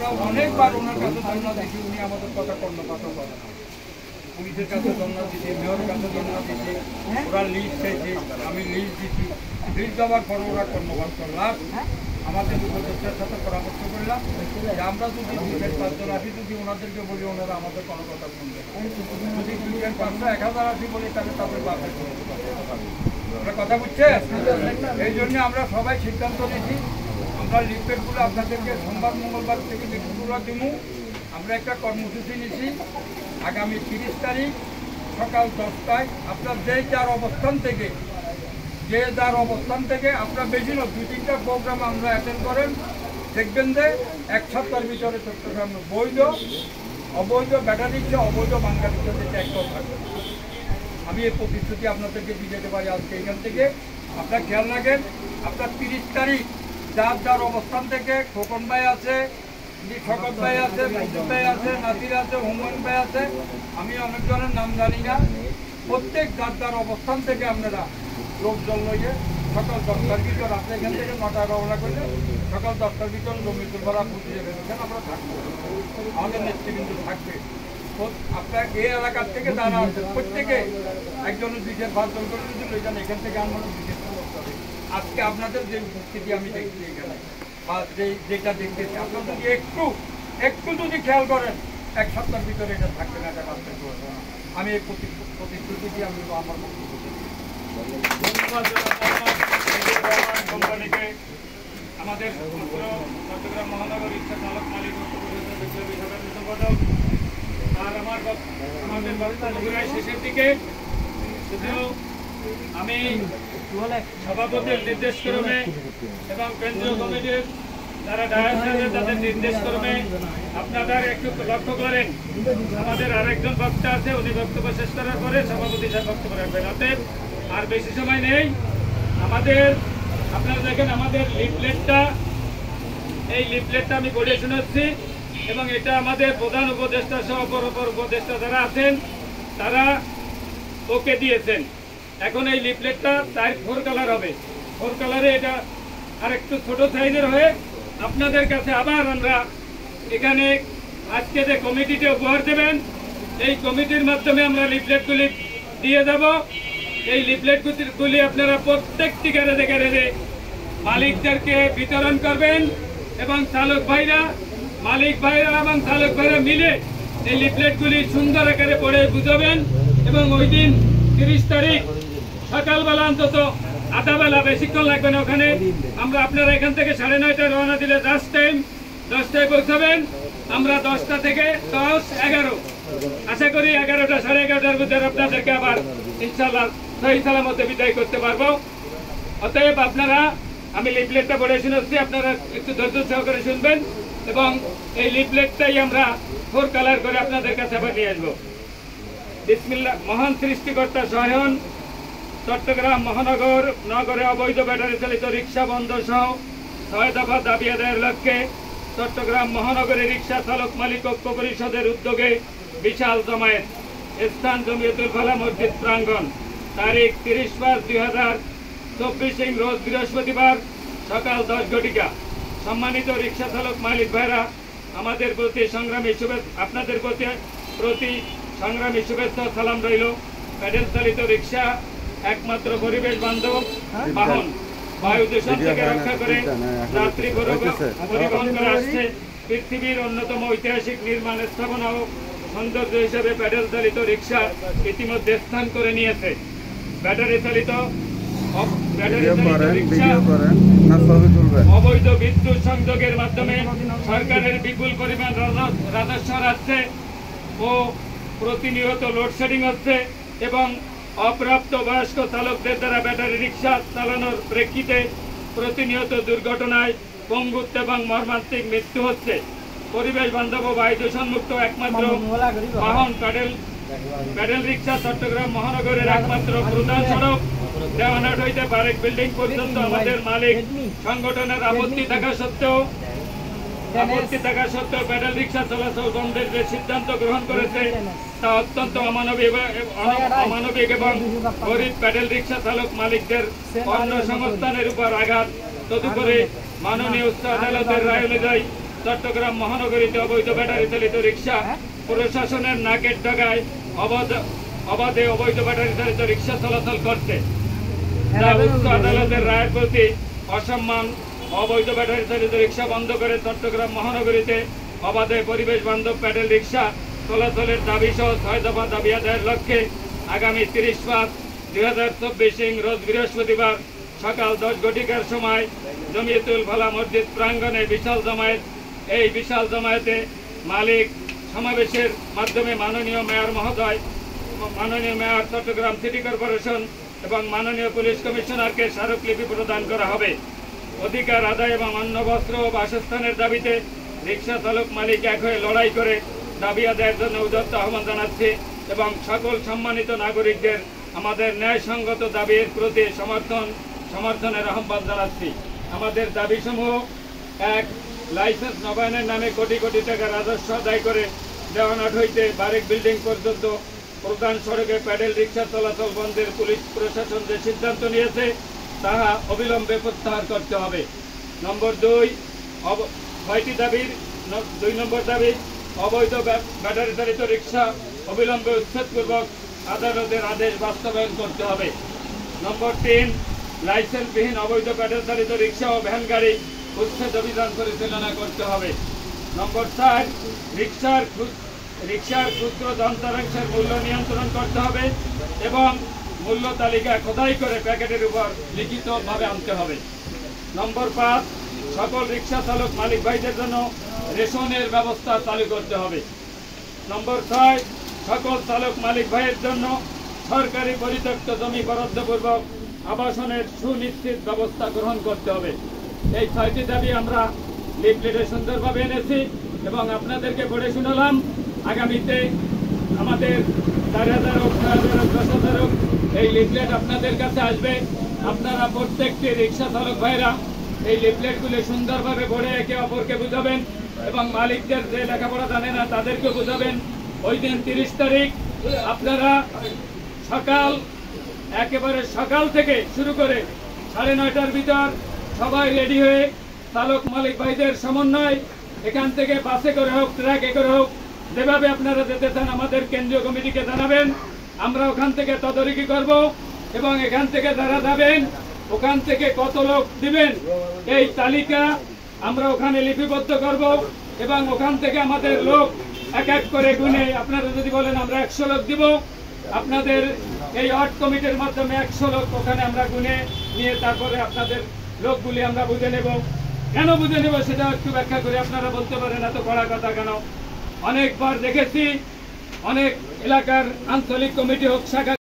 আমরা অনেকবার ওনার কাছে ধর্ণা দিচ্ছি, উনি আমাদের কথা কর্ণপাতও করেন। পুলিশের কাছে ধর্ণা দিচ্ছি, মেয়রের কাছে ধর্ণা দিচ্ছি, ওরা লিস্ট চাইছে, আমি লিস্ট দিচ্ছি, লিস্ট দেওয়ার পর ওরা কর্ণপাত করলাম। আমাদের উপদেষ্টার সাথে পরামর্শ করলাম যে আমরা যদি 2,500 আসি, যদি ওনাদেরকে বলি ওনারা আমাদের কোনো কথা শুনবে, যদি 2,500 1,000 আসি বলি তাহলে তাদের বাপের কথা বুঝছে। এই জন্য আমরা সবাই সিদ্ধান্ত নিয়েছি, আমরা লিফলেটগুলো আপনাদেরকে সোমবার মঙ্গলবার থেকে বিক্রিগুলো দিব। আমরা একটা কর্মসূচি নিয়েছি আগামী 30 তারিখ সকাল 10টায়। আপনার যে যার অবস্থান থেকে আপনার বেশি না 2-3টা প্রোগ্রাম আমরা অ্যাটেন্ড করেন, দেখবেন যে 1 সপ্তাহের ভিতরে চট্টগ্রামে বৈধ অবৈধ ব্যাটারি রিক্সা, অবৈধ বাংলা রিক্সা যেটা একদম থাকবে। আমি এই প্রতিশ্রুতি আপনাদেরকে দিয়ে যেতে পারি আজকে এখান থেকে। আপনার খেয়াল রাখেন, আপনার 30 তারিখ যার অবস্থান থেকে খোকন ভাই আছে, শকত ভাই আছে, মজিদ ভাই আছে, নাসির আছে, হুমায়ুন ভাই আছে, আমি অনেকজনের নাম জানি না, প্রত্যেক যার অবস্থান থেকে আপনারা লোকজন লইয়ে সকাল 10টার ভিতর, আপনি এখান থেকে 9টায় রওনা করলে সকাল 10টার ভিতর জমিতুল পাড়া পৌঁছে যাবেন। এখানে আমরা থাকবো, আমাদের নেতৃবৃন্দ থাকবে। আপনার এই এলাকার থেকে যারা আছে প্রত্যেকে একজনের 2,500 করে যদি লই যান, এখান থেকে আমরা বিশেষ করতে হবে। আজকে আপনাদের যে উপস্থিতি আমি দেখছি এখানে বা যেটা দেখতেছি, আপনার যদি একটু যদি খেয়াল করেন 1 সপ্তাহের ভিতরে এটা থাকবে না, এটা রাস্তায় চলবে না। আমি এই প্রতিশ্রুতি দিয়ে আমি আমার বক্তব্য দিচ্ছি। ধন্যবাদ কোম্পানিকে, আমাদের চট্টগ্রাম মহানগর রিক্সা চালক মালিক সম্পাদক। আর আমাদের বক্তব্যের শেষের দিকে শুধু আমি সভাপতির নির্দেশ ক্রমে এবং কেন্দ্রীয় কমিটির যারা ডায়াসের তাদের নির্দেশ ক্রমে আপনারা একটু লক্ষ্য করেন, আমাদের আরেকজন বক্তা আছে, উনি বক্তব্য শেষ করার পরে সভাপতি সাহেব বক্তব্য রাখবেন। অতএব আর বেশি সময় নেই। আপনারা দেখেন আমাদের লিফলেটটা, এই লিফলেটটা আমি পড়ে শোনাচ্ছি এবং এটা আমাদের প্রধান উপদেষ্টা সহ অপর উপদেষ্টা যারা আছেন তারা ওকে দিয়েছেন। এখন এই লিফলেটটা 4 কালার হবে, 4 কালারে এটা আর একটু ছোট সাইজের হয়ে আপনাদের কাছে আবার আমরা এখানে আজকে যে কমিটিতে উপহার দেবেন, এই কমিটির মাধ্যমে আমরা লিফলেটগুলি দিয়ে যাব। এই লিফলেটগুলি আপনারা প্রত্যেকটি গ্যারেজে মালিকদেরকে বিতরণ করবেন এবং মালিক ভাইরা এবং চালক ভাইরা মিলে এই লিফলেটগুলি সুন্দর আকারে পড়ে বুঝাবেন। এবং ওই দিন 30 তারিখ সকালবেলা অন্তত আধা বেলা, বেশিক্ষণ লাগবে না, ওখানে আপনারা এখান থেকে 9:30টায় রওনা দিলে জাস্ট টাইম 10টায় পৌঁছাবেন। আমরা 10টা থেকে 10, 11 আশা করি 11টা, 11:30টার মধ্যে আপনাদেরকে আবার ইনশাআল্লাহ সহি সালামতে বিদায় করতে পারবো। অতএব আমি লিফলেটটা পড়ে শোনাচ্ছি, আপনারা একটু ধৈর্য সহকারে শুনবেন এবং এই লিফলেটটাই আমরা 4 কালার করে আপনাদের কাছে আবার নিয়ে আসবো। বিসমিল্লাহ। মহান সৃষ্টিকর্তা সহায়ন চট্টগ্রাম নগরে অবৈধ ব্যাটারি চালিত রিক্সা বন্ধ সহ 6 দফা দাবি আদায়ের লক্ষ্যে চট্টগ্রাম মহানগরী রিক্সা চালক মালিক ঐক্য পরিষদের উদ্যোগে বিশাল জমায়েত। স্থান জমিয়তুল ফালাহ মসজিদ প্রাঙ্গণ। তারিখ 30/5/2024 রোজ বৃহস্পতিবার সকাল 10 ঘটিকা। সম্মানিত রিক্সা চালক মালিক ভাইরা, আপনাদের প্রতি সংগ্রামী শুভেচ্ছা সালাম রইল। প্যাডেল চালিত রিক্সা একমাত্র পরিবেশ বান্ধব বাহন, বায়ু দূষণ থেকে রক্ষা করে যাত্রী পরিবহন করে আসছে। পৃথিবীর অন্যতম ঐতিহাসিক নির্মাণ স্থাপনা ও সৌন্দর্য হিসেবে প্যাডেল চালিত রিক্সা ইতিমধ্যে স্থান করে নিয়েছে। ব্যাটারি চালিত রিক্সা অবৈধ বিদ্যুৎ সংযোগের মাধ্যমে সরকারের বিপুল পরিমাণ রাজস্ব আসছে ও প্রতিনিয়ত লোডশেডিং হচ্ছে এবং অপ্রাপ্ত বয়স্ক চালকদের দ্বারা ব্যাটারি রিক্সা চালানোর প্রেক্ষিতে প্রতিনিয়ত দুর্ঘটনায় পঙ্গুত্ব এবং মর্মান্তিক মৃত্যু হচ্ছে। পরিবেশ বান্ধব ও বায়ু দূষণ মুক্ত একমাত্র বাহন প্যাডেল রিক্সা চট্টগ্রাম মহানগরের একমাত্র প্রধান সড়ক দেওয়ানহাট হইতে বারেক বিল্ডিং পর্যন্ত আমাদের মালিক সংগঠনের আপত্তি থাকা সত্ত্বেও প্যাডেল রিক্সা চলাচল বন্ধের যে সিদ্ধান্ত গ্রহণ করেছে তা অত্যন্ত অমানবিক এবং গরিব প্যাডেল রিক্সা চালক মালিকদের কর্মসংস্থানের উপর আঘাত। তদুপরি মাননীয় উচ্চ আদালতের রায় অনুযায়ী চট্টগ্রাম মহানগরীতে অবৈধ ব্যাটারি চালিত রিক্সা প্রশাসনের নাকের ডগায় অবাধে অবৈধ ব্যাটারি চালিত রিক্সা চলাচল করছে, যা উচ্চ আদালতের রায়ের প্রতি অসম্মান। অবৈধ ব্যাটারি চালিত রিক্সা বন্ধ করে চট্টগ্রাম মহানগরীতে অবাধে পরিবেশ বান্ধব প্যাডেল রিক্সা চলাচলের দাবি সহ 6 দফা দাবি আদায়ের লক্ষ্যে আগামী 30/5/2024 রোজ বৃহস্পতিবার সকাল 10 ঘটিকার সময় জমিয়তুল ফালাহ মসজিদ প্রাঙ্গণে বিশাল জামায়াত, এই বিশাল জামায়াতে মালিক সমাবেশের মাধ্যমে মাননীয় মেয়র মহোদয়, মাননীয় মেয়র চট্টগ্রাম সিটি কর্পোরেশন এবং মাননীয় পুলিশ কমিশনারকে স্মারকলিপি প্রদান করা হবে। অধিকার আদায় এবং অন্য বস্ত্র ও বাসস্থানের দাবিতে রিক্সা চালক মালিক এক হয়ে লড়াই করে দাবি আদায়ের জন্য উদাত্ত আহ্বান জানাচ্ছি এবং সকল সম্মানিত নাগরিকদের আমাদের ন্যায়সঙ্গত দাবির প্রতি সমর্থনের আহ্বান জানাচ্ছি। আমাদের দাবিসমূহ: 1. লাইসেন্স নবায়নের নামে কোটি কোটি টাকা রাজস্ব আদায় করে দেওয়ানট হইতে বারেক বিল্ডিং পর্যন্ত প্রধান সড়কে প্যাডেল রিক্সা চলাচল বন্ধের পুলিশ প্রশাসন যে সিদ্ধান্ত নিয়েছে তাহা অবিলম্বে প্রত্যাহার করতে হবে। নম্বর 2, 6টি দাবির 2 নম্বর দাবি, অবৈধ ব্যাটারি চালিত রিক্সা অবিলম্বে উচ্ছেদপূর্বক আদালতের আদেশ বাস্তবায়ন করতে হবে। নম্বর 3, লাইসেন্সবিহীন অবৈধ ব্যাটারি চালিত রিক্সা ও ভ্যান গাড়ি উচ্ছেদ অভিযান পরিচালনা করতে হবে। নম্বর 4, রিক্সার ক্ষুদ্র যন্ত্রাংশের মূল্য নিয়ন্ত্রণ করতে হবে এবং মূল্য তালিকা খোদাই করে প্যাকেটের উপর লিখিতভাবে আনতে হবে। নম্বর 5, সকল রিক্সা চালক মালিক ভাইদের জন্য রেশনের ব্যবস্থা চালু করতে হবে। নম্বর 6, সকল চালক মালিক ভাইয়ের জন্য সরকারি পরিত্যক্ত জমি বরাদ্দপূর্বক আবাসনের সুনিশ্চিত ব্যবস্থা গ্রহণ করতে হবে। এই 6টি দাবি আমরা লিফলেটে সুন্দরভাবে এনেছি এবং আপনাদেরকে পড়ে শুনালাম। আগামীতে আমাদের 4,000 হোক, 6,000 হোক, 10,000 হোক এই লিফলেট আপনাদের কাছে আসবে। আপনারা প্রত্যেকটি রিক্সা চালক ভাইরা এই লিফলেটগুলি সুন্দরভাবে পড়ে একে অপরকে বুঝাবেন এবং মালিকদের যে লেখাপড়া জানে না তাদেরকে বুঝাবেন। ওই দিন 30 তারিখ আপনারা একেবারে সকাল থেকে শুরু করে 9:30টার ভিতর সবাই রেডি হয়ে চালক মালিক ভাইদের সমন্বয় এখান থেকে বাসে করে হোক, ট্রাকে করে হোক, যেভাবে আপনারা যেতে চান আমাদের কেন্দ্রীয় কমিটিকে জানাবেন। আমরা ওখান থেকে তদারকি করব এবং এখান থেকে যারা যাবেন ওখান থেকে কত লোক দিবেন এই তালিকা আমরা ওখানে লিপিবদ্ধ করব এবং ওখান থেকে আমাদের লোক এক এক করে গুনে, আপনারা যদি বলেন আমরা 100 লোক দিব, আপনাদের এই ওয়ার্ড কমিটির মাধ্যমে 100 লোক ওখানে আমরা গুনে নিয়ে তারপরে আপনাদের লোকগুলি আমরা বুঝে নেব। কেন বুঝে নেব সেটা একটু ব্যাখ্যা করে আপনারা বলতে পারেন এত কড়া কথা কেন? অনেকবার দেখেছি অনেক এলাকার আঞ্চলিক কমিটি হোক, শাখা